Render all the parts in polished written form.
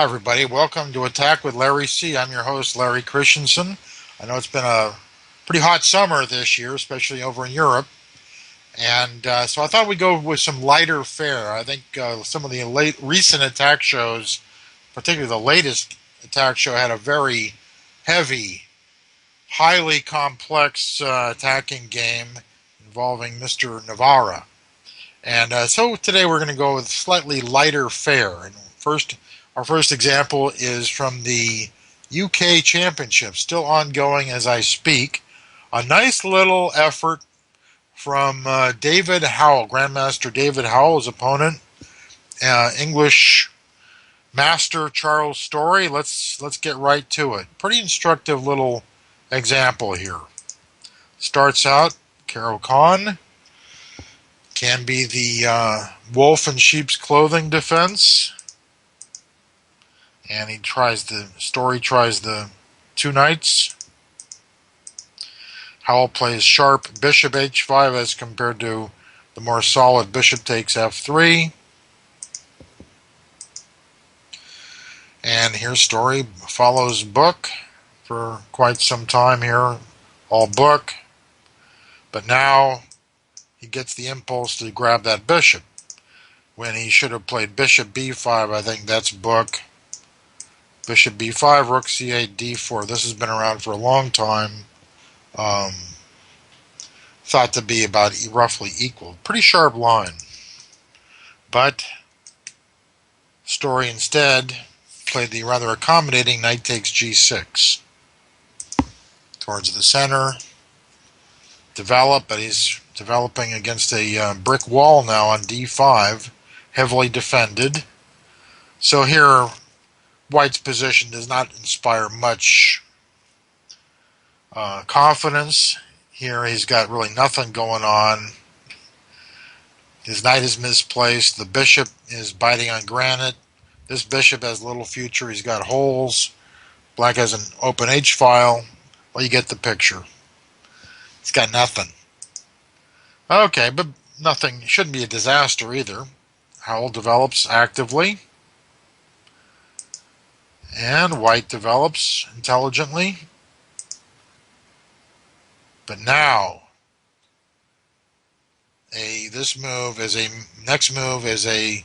Hi everybody, welcome to Attack with LarryC. I'm your host, Larry Christensen. I know it's been a pretty hot summer this year, especially over in Europe. And so I thought we'd go with some lighter fare. I think some of the recent attack shows, particularly the latest attack show, had a very heavy, highly complex attacking game involving Mr. Navara. And so today we're going to go with slightly lighter fare. And our first example is from the UK Championship, still ongoing as I speak. A nice little effort from David Howell, Grandmaster David Howell's opponent, English Master Charles Storey. Let's get right to it. Pretty instructive little example here. Starts out, Carol Khan. Can be the wolf in sheep's clothing defense. And Storey tries the two knights. Howell plays sharp bishop h5 as compared to the more solid bishop takes f3. And here Storey follows book for quite some time here, all book. But now he gets the impulse to grab that bishop when he should have played bishop b5. I think that's book. Bishop b5, rook c8, d4. This has been around for a long time. Thought to be about roughly equal. Pretty sharp line. But Storey instead played the rather accommodating knight takes g6. Towards the center. Develop, but he's developing against a brick wall now on d5. Heavily defended. So here White's position does not inspire much confidence. Here he's got really nothing going on. His knight is misplaced. The bishop is biting on granite. This bishop has little future. He's got holes. Black has an open h-file. Well, you get the picture. He's got nothing. Okay, but nothing shouldn't be a disaster either. Howell develops actively. And White develops intelligently. But now, next move is a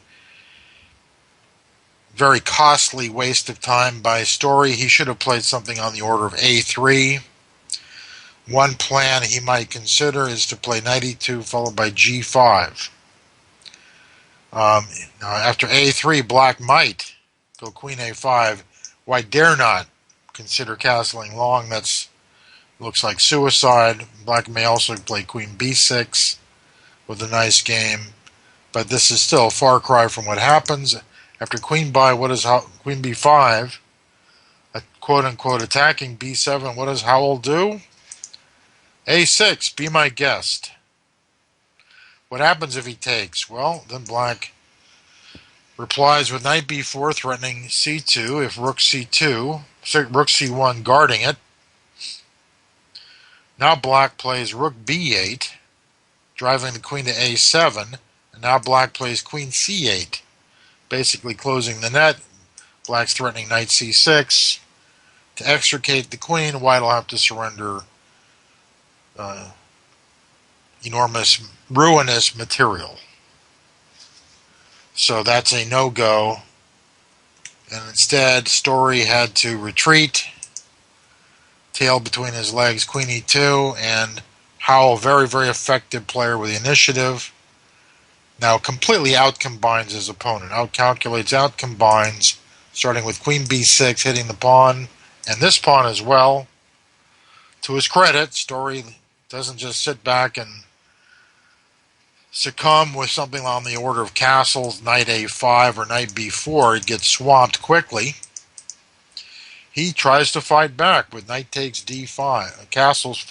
very costly waste of time by Storey. He should have played something on the order of a3. One plan he might consider is to play knight e2 followed by g5. Now after a3, Black might go queen a5. White dare not consider castling long. That's looks like suicide. Black may also play queen b6 with a nice game, but this is still a far cry from what happens after queen b5, a quote-unquote attacking b7. What does Howell do? a6, be my guest. What happens if he takes? Well, then Black replies with knight b4, threatening c2. If rook c2, rook c1, guarding it. Now Black plays rook b8, driving the queen to a7. And now Black plays queen c8, basically closing the net. Black's threatening knight c6. To extricate the queen, White will have to surrender enormous, ruinous material. So that's a no-go. And instead, Storey had to retreat, tail between his legs, queen e2, and Howell, very, very effective player with the initiative, now completely outcombines his opponent. Outcalculates, outcombines, starting with queen b6, hitting the pawn, and this pawn as well. To his credit, Storey doesn't just sit back and succumb with something on the order of castles, knight a5 or knight b4. It gets swamped quickly. He tries to fight back with knight takes d5, castles